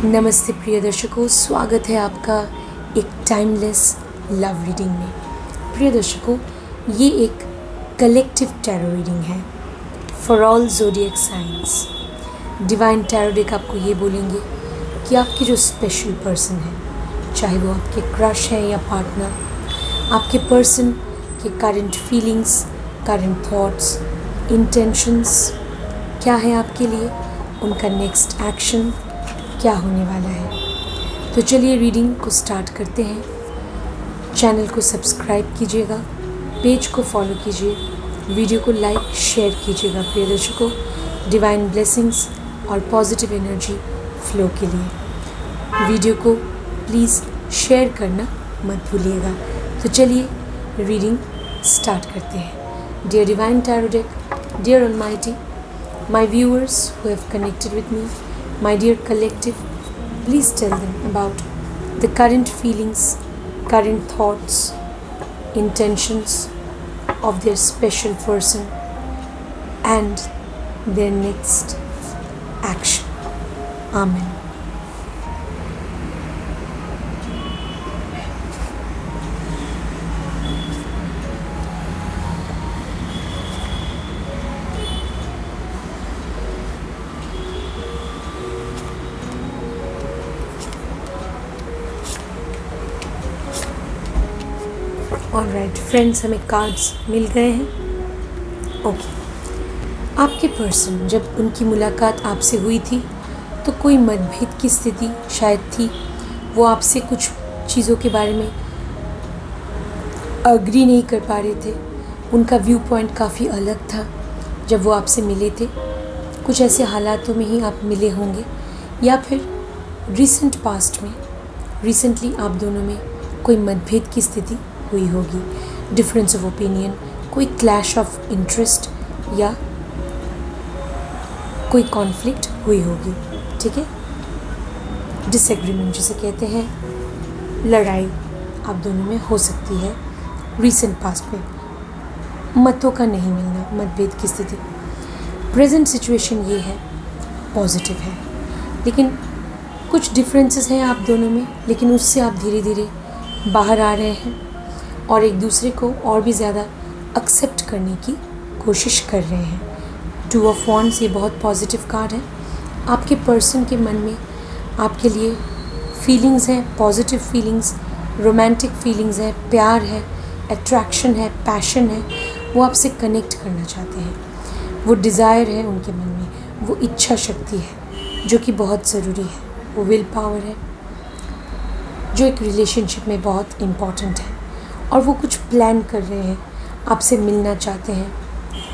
नमस्ते प्रिय दर्शकों, स्वागत है आपका एक टाइमलेस लव रीडिंग में। प्रिय दर्शकों, ये एक कलेक्टिव टैरो रीडिंग है for all zodiac science. Divine tarot deck आपको ये बोलेंगे कि आपके जो स्पेशल पर्सन है, चाहे वो आपके क्रश है या पार्टनर, आपके पर्सन के current feelings, current thoughts, intentions क्या है आपके लिए, उनका नेक्स्ट एक्शन क्या होने वाला है। तो चलिए रीडिंग को स्टार्ट करते हैं। चैनल को सब्सक्राइब कीजिएगा, पेज को फॉलो कीजिए, वीडियो को लाइक शेयर कीजिएगा प्रिय दर्शकों, डिवाइन ब्लेसिंग्स और पॉजिटिव एनर्जी फ्लो के लिए। वीडियो को प्लीज़ शेयर करना मत भूलिएगा। तो चलिए रीडिंग स्टार्ट करते हैं। Dear divine tarot deck, dear almighty, my viewers who have connected with me, my dear collective, please tell them about the current feelings, current thoughts, intentions of their special person and their next action. Amen. Alright friends, हमें cards मिल गए हैं। Okay, आपके person जब उनकी मुलाकात आपसे हुई थी तो कोई मतभेद की स्थिति शायद थी। वो आपसे कुछ चीज़ों के बारे में अग्री नहीं कर पा रहे थे। उनका व्यू पॉइंट काफ़ी अलग था जब वो आपसे मिले थे। कुछ ऐसे हालातों में ही आप मिले होंगे, या फिर रिसेंट पास्ट में रिसेंटली आप दोनों में कोई मतभेद की स्थिति हुई होगी, डिफरेंस ऑफ ओपिनियन, कोई क्लैश ऑफ इंटरेस्ट या कोई कॉन्फ्लिक्ट हुई होगी। ठीक है, डिसएग्रीमेंट जिसे कहते हैं, लड़ाई आप दोनों में हो सकती है रिसेंट पास्ट में। मतों का नहीं मिलना, मतभेद की स्थिति। प्रेजेंट सिचुएशन ये है, पॉजिटिव है, लेकिन कुछ डिफरेंसेस हैं आप दोनों में, लेकिन उससे आप धीरे धीरे बाहर आ रहे हैं और एक दूसरे को और भी ज़्यादा एक्सेप्ट करने की कोशिश कर रहे हैं। टू ऑफ वॉन्ड्स ये बहुत पॉजिटिव कार्ड है। आपके पर्सन के मन में आपके लिए फीलिंग्स हैं, पॉजिटिव फीलिंग्स, रोमांटिक फीलिंग्स हैं, प्यार है, अट्रैक्शन है, पैशन है। वो आपसे कनेक्ट करना चाहते हैं। वो डिज़ायर है उनके मन में, वो इच्छा शक्ति है जो कि बहुत ज़रूरी है। वो विल पावर है जो एक रिलेशनशिप में बहुत इम्पॉर्टेंट है। और वो कुछ प्लान कर रहे हैं, आपसे मिलना चाहते हैं,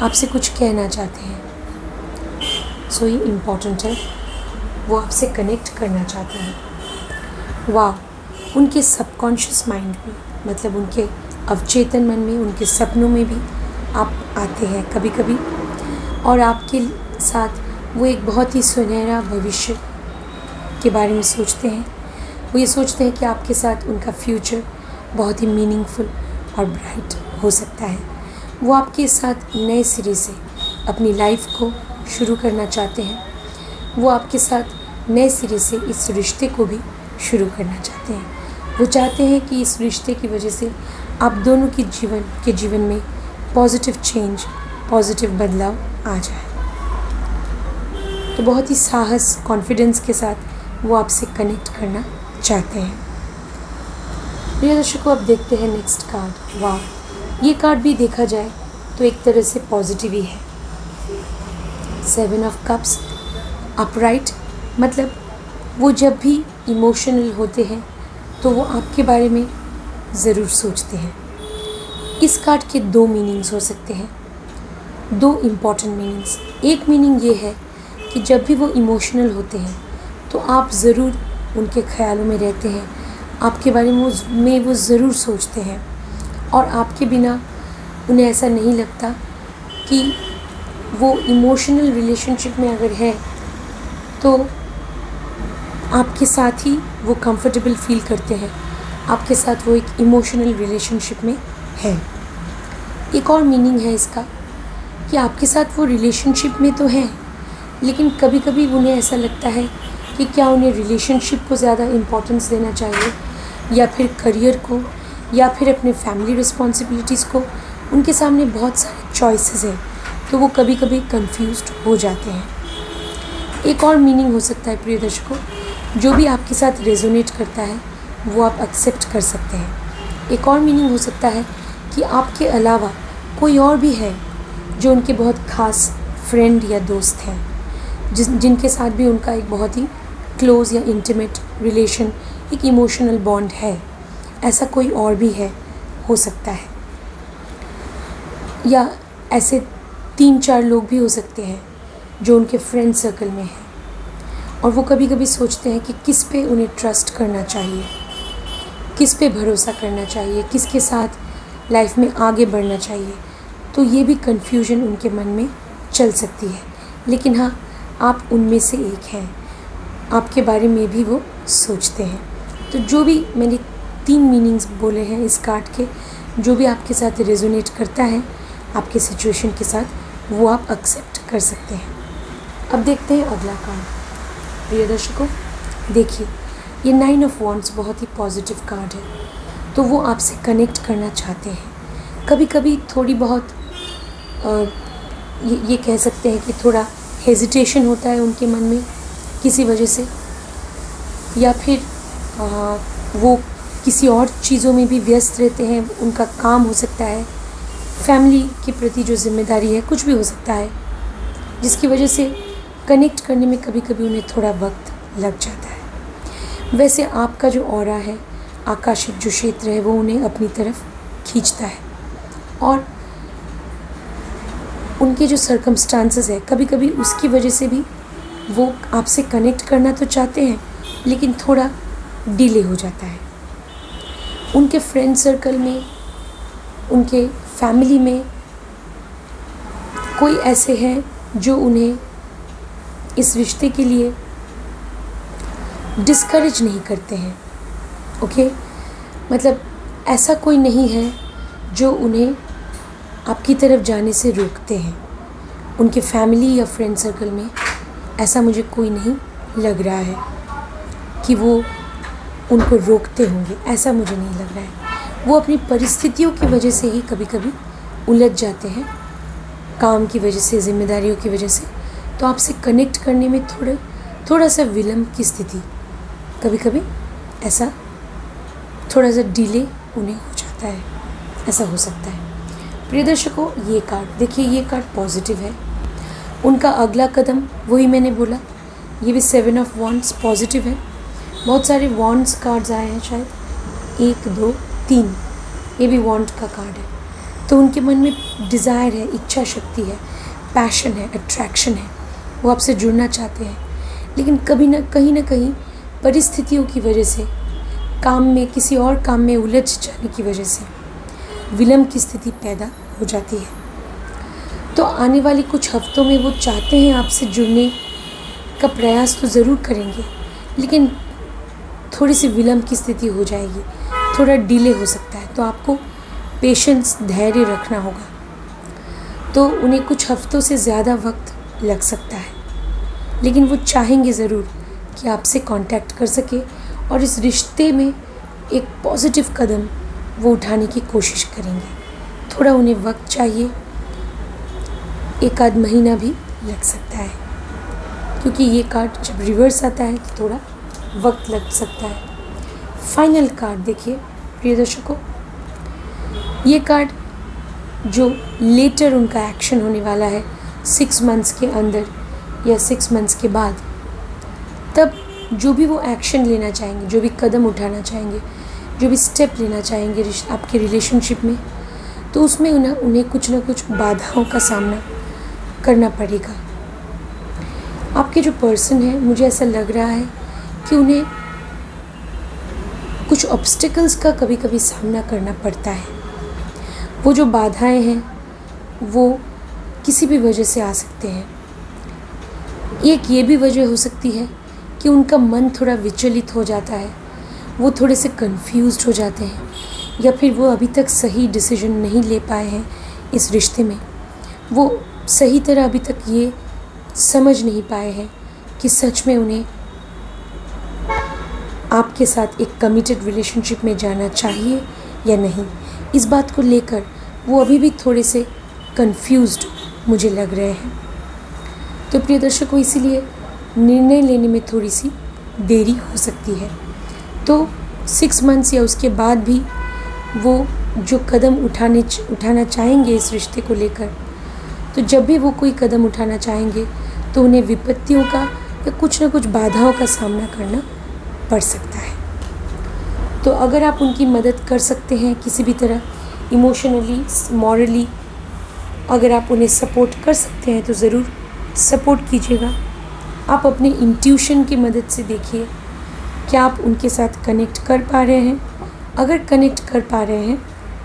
आपसे कुछ कहना चाहते हैं। सो ये इम्पॉर्टेंट है, वो आपसे कनेक्ट करना चाहते हैं। वाह, उनके सबकॉन्शियस माइंड में, मतलब उनके अवचेतन मन में, उनके सपनों में भी आप आते हैं कभी कभी, और आपके साथ वो एक बहुत ही सुनहरा भविष्य के बारे में सोचते हैं। वो ये सोचते हैं कि आपके साथ उनका फ्यूचर बहुत ही मीनिंगफुल और ब्राइट हो सकता है। वो आपके साथ नए सिरे से अपनी लाइफ को शुरू करना चाहते हैं। वो आपके साथ नए सिरे से इस रिश्ते को भी शुरू करना चाहते हैं। वो चाहते हैं कि इस रिश्ते की वजह से आप दोनों के जीवन में पॉजिटिव चेंज, पॉजिटिव बदलाव आ जाए। तो बहुत ही साहस, कॉन्फिडेंस के साथ वो आपसे कनेक्ट करना चाहते हैं। प्रिय दर्शकों, अब देखते हैं नेक्स्ट कार्ड। वाह, ये कार्ड भी देखा जाए तो एक तरह से पॉजिटिव ही है। 7 ऑफ कप्स अपराइट, मतलब वो जब भी इमोशनल होते हैं तो वो आपके बारे में ज़रूर सोचते हैं। इस कार्ड के 2 मीनिंग्स हो सकते हैं, 2 इम्पॉर्टेंट मीनिंग्स। एक मीनिंग ये है कि जब भी वो इमोशनल होते हैं तो आप ज़रूर उनके ख्यालों में रहते हैं, आपके बारे में वो ज़रूर सोचते हैं, और आपके बिना उन्हें ऐसा नहीं लगता कि वो इमोशनल रिलेशनशिप में अगर है तो आपके साथ ही वो कंफर्टेबल फील करते हैं, आपके साथ वो एक इमोशनल रिलेशनशिप में है। एक और मीनिंग है इसका कि आपके साथ वो रिलेशनशिप में तो है, लेकिन कभी कभी उन्हें ऐसा लगता है कि क्या उन्हें रिलेशनशिप को ज़्यादा इम्पोर्टेंस देना चाहिए या फिर करियर को या फिर अपने फैमिली रिस्पॉन्सिबिलिटीज़ को। उनके सामने बहुत सारे चॉइसेस हैं, तो वो कभी कभी कंफ्यूज्ड हो जाते हैं। एक और मीनिंग हो सकता है प्रिय दर्शकों, जो भी आपके साथ रेजोनेट करता है वो आप एक्सेप्ट कर सकते हैं। एक और मीनिंग हो सकता है कि आपके अलावा कोई और भी है जो उनके बहुत ख़ास फ्रेंड या दोस्त हैं, जिनके साथ भी उनका एक बहुत ही क्लोज़ या इंटीमेट रिलेशन, एक इमोशनल बॉन्ड है। ऐसा कोई और भी है, हो सकता है। या ऐसे 3-4 लोग भी हो सकते हैं जो उनके फ्रेंड सर्कल में हैं और वो कभी कभी सोचते हैं कि किस पे उन्हें ट्रस्ट करना चाहिए, किस पे भरोसा करना चाहिए, किसके साथ लाइफ में आगे बढ़ना चाहिए। तो ये भी कन्फ्यूजन उनके मन में चल सकती है। लेकिन हाँ, आप उनमें से एक हैं, आपके बारे में भी वो सोचते हैं। तो जो भी मैंने 3 मीनिंग्स बोले हैं इस कार्ड के, जो भी आपके साथ रेजोनेट करता है आपके सिचुएशन के साथ, वो आप एक्सेप्ट कर सकते हैं। अब देखते हैं अगला कार्ड। प्रिय दर्शकों, देखिए ये 9 ऑफ वॉन्ड्स बहुत ही पॉजिटिव कार्ड है। तो वो आपसे कनेक्ट करना चाहते हैं। कभी कभी थोड़ी बहुत ये कह सकते हैं कि थोड़ा हेजिटेशन होता है उनके मन में किसी वजह से, या फिर वो किसी और चीज़ों में भी व्यस्त रहते हैं। उनका काम हो सकता है, फैमिली के प्रति जो जिम्मेदारी है, कुछ भी हो सकता है, जिसकी वजह से कनेक्ट करने में कभी कभी उन्हें थोड़ा वक्त लग जाता है। वैसे आपका जो ऑरा है, आकाशिक जो क्षेत्र है, वो उन्हें अपनी तरफ खींचता है। और उनके जो सर्कमस्टांसेस है, कभी कभी उसकी वजह से भी वो आपसे कनेक्ट करना तो चाहते हैं, लेकिन थोड़ा डिले हो जाता है। उनके फ्रेंड सर्कल में, उनके फैमिली में कोई ऐसे हैं जो उन्हें इस रिश्ते के लिए डिस्करेज नहीं करते हैं। ओके, मतलब ऐसा कोई नहीं है जो उन्हें आपकी तरफ जाने से रोकते हैं। उनके फैमिली या फ्रेंड सर्कल में ऐसा मुझे कोई नहीं लग रहा है कि वो उनको रोकते होंगे, ऐसा मुझे नहीं लग रहा है। वो अपनी परिस्थितियों की वजह से ही कभी कभी उलझ जाते हैं, काम की वजह से, जिम्मेदारियों की वजह से। तो आपसे कनेक्ट करने में थोड़ा सा विलंब की स्थिति, कभी कभी ऐसा थोड़ा सा डिले उन्हें हो जाता है, ऐसा हो सकता है। प्रिय दर्शकों, ये कार्ड देखिए, ये कार्ड पॉजिटिव है। उनका अगला कदम, वही मैंने बोला, ये भी 7 ऑफ वॉन्ड्स पॉजिटिव है। बहुत सारे वॉन्ड्स कार्ड्स आए हैं, शायद 1, 2, 3, ये भी वॉन्ड का कार्ड है। तो उनके मन में डिज़ायर है, इच्छा शक्ति है, पैशन है, अट्रैक्शन है, वो आपसे जुड़ना चाहते हैं। लेकिन कभी ना कहीं परिस्थितियों की वजह से, काम में, किसी और काम में उलझ जाने की वजह से विलंब की स्थिति पैदा हो जाती है। तो आने वाले कुछ हफ्तों में वो चाहते हैं आपसे जुड़ने का प्रयास तो ज़रूर करेंगे, लेकिन थोड़ी सी विलंब की स्थिति हो जाएगी, थोड़ा डिले हो सकता है। तो आपको पेशेंस, धैर्य रखना होगा। तो उन्हें कुछ हफ्तों से ज़्यादा वक्त लग सकता है, लेकिन वो चाहेंगे ज़रूर कि आपसे कांटेक्ट कर सके और इस रिश्ते में एक पॉजिटिव कदम वो उठाने की कोशिश करेंगे। थोड़ा उन्हें वक्त चाहिए, 1-आध महीना भी लग सकता है, क्योंकि ये कार्ड जब रिवर्स आता है तो थोड़ा वक्त लग सकता है। फाइनल कार्ड देखिए प्रिय दर्शकों, ये कार्ड जो लेटर उनका एक्शन होने वाला है 6 मंथ्स के अंदर या 6 मंथ्स के बाद, तब जो भी वो एक्शन लेना चाहेंगे, जो भी कदम उठाना चाहेंगे, जो भी स्टेप लेना चाहेंगे आपके रिलेशनशिप में, तो उसमें उन्हें कुछ ना कुछ बाधाओं का सामना करना पड़ेगा। आपके जो पर्सन है, मुझे ऐसा लग रहा है कि उन्हें कुछ ऑब्स्टिकल्स का कभी कभी सामना करना पड़ता है। वो जो बाधाएं हैं वो किसी भी वजह से आ सकते हैं। एक ये भी वजह हो सकती है कि उनका मन थोड़ा विचलित हो जाता है, वो थोड़े से कंफ्यूज्ड हो जाते हैं, या फिर वो अभी तक सही डिसीजन नहीं ले पाए हैं इस रिश्ते में। वो सही तरह अभी तक ये समझ नहीं पाए हैं कि सच में उन्हें आपके साथ एक कमिटेड रिलेशनशिप में जाना चाहिए या नहीं, इस बात को लेकर वो अभी भी थोड़े से कंफ्यूज्ड मुझे लग रहे हैं। तो प्रिय दर्शकों, इसीलिए निर्णय लेने में थोड़ी सी देरी हो सकती है। तो 6 मंथ्स या उसके बाद भी वो जो कदम उठाना चाहेंगे इस रिश्ते को लेकर, तो जब भी वो कोई कदम उठाना चाहेंगे तो उन्हें विपत्तियों का या कुछ ना कुछ बाधाओं का सामना करना पड़ सकता है। तो अगर आप उनकी मदद कर सकते हैं किसी भी तरह, इमोशनली, मॉरली, अगर आप उन्हें सपोर्ट कर सकते हैं तो ज़रूर सपोर्ट कीजिएगा। आप अपने इंट्यूशन की मदद से देखिए क्या आप उनके साथ कनेक्ट कर पा रहे हैं। अगर कनेक्ट कर पा रहे हैं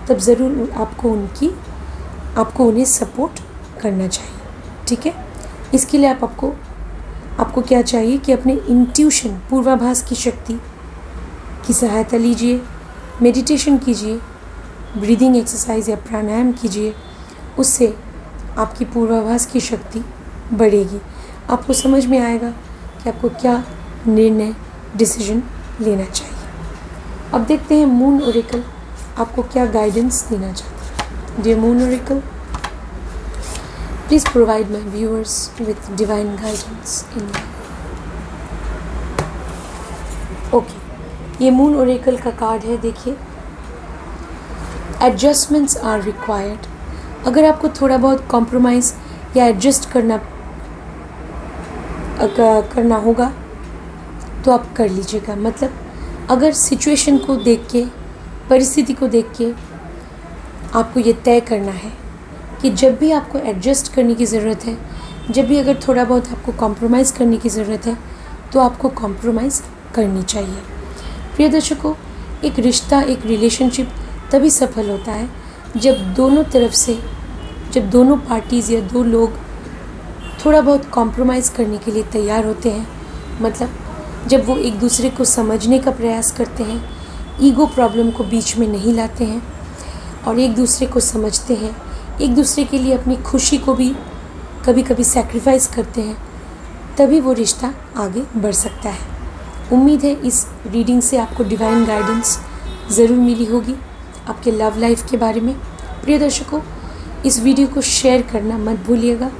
तब ज़रूर आपको उन्हें सपोर्ट करना चाहिए, ठीक है। इसके लिए आपको क्या चाहिए कि अपने इंट्यूशन, पूर्वाभास की शक्ति की सहायता लीजिए, मेडिटेशन कीजिए, ब्रीदिंग एक्सरसाइज या प्राणायाम कीजिए। उससे आपकी पूर्वाभास की शक्ति बढ़ेगी। आपको समझ में आएगा कि आपको क्या निर्णय, डिसीजन लेना चाहिए। अब देखते हैं मून ओरेकल आपको क्या गाइडेंस देना चाहता है। Dear moon oracle, please provide my viewers with divine guidance in life. Okay, ये मून ओरेकल का कार्ड है। देखिए, एडजस्टमेंट्स आर रिक्वायर्ड। अगर आपको थोड़ा बहुत कॉम्प्रोमाइज़ या एडजस्ट करना होगा तो आप कर लीजिएगा। मतलब अगर सिचुएशन को देख के, परिस्थिति को देख के आपको ये तय करना है कि जब भी आपको एडजस्ट करने की ज़रूरत है, जब भी अगर थोड़ा बहुत आपको कॉम्प्रोमाइज़ करने की ज़रूरत है तो आपको कॉम्प्रोमाइज़ करनी चाहिए। प्रिय दर्शकों, एक रिश्ता, एक रिलेशनशिप तभी सफल होता है जब दोनों पार्टीज़ या दो लोग थोड़ा बहुत कॉम्प्रोमाइज़ करने के लिए तैयार होते हैं। मतलब जब वो एक दूसरे को समझने का प्रयास करते हैं, ईगो प्रॉब्लम को बीच में नहीं लाते हैं और एक दूसरे को समझते हैं, एक दूसरे के लिए अपनी खुशी को भी कभी कभी सैक्रिफाइस करते हैं, तभी वो रिश्ता आगे बढ़ सकता है। उम्मीद है इस रीडिंग से आपको डिवाइन गाइडेंस ज़रूर मिली होगी आपके लव लाइफ के बारे में। प्रिय दर्शकों, इस वीडियो को शेयर करना मत भूलिएगा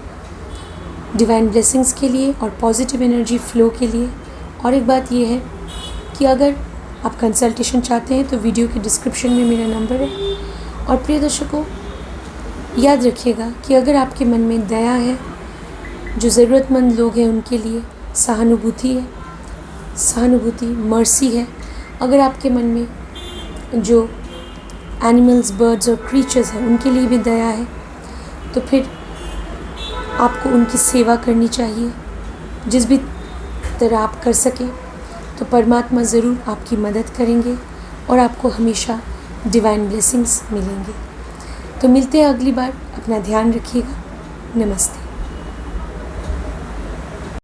डिवाइन ब्लेसिंग्स के लिए और पॉजिटिव एनर्जी फ्लो के लिए। और एक बात ये है कि अगर आप कंसल्टेशन चाहते हैं तो वीडियो के डिस्क्रिप्शन में मेरा नंबर है। और प्रिय दर्शकों, याद रखिएगा कि अगर आपके मन में दया है, जो ज़रूरतमंद लोग हैं उनके लिए सहानुभूति, मर्सी है, अगर आपके मन में जो एनिमल्स, बर्ड्स और क्रीचर्स हैं उनके लिए भी दया है, तो फिर आपको उनकी सेवा करनी चाहिए। जिस भी तरह आप कर सकें तो परमात्मा ज़रूर आपकी मदद करेंगे और आपको हमेशा डिवाइन ब्लेसिंग्स मिलेंगे। तो मिलते हैं अगली बार। अपना ध्यान रखिएगा। नमस्ते।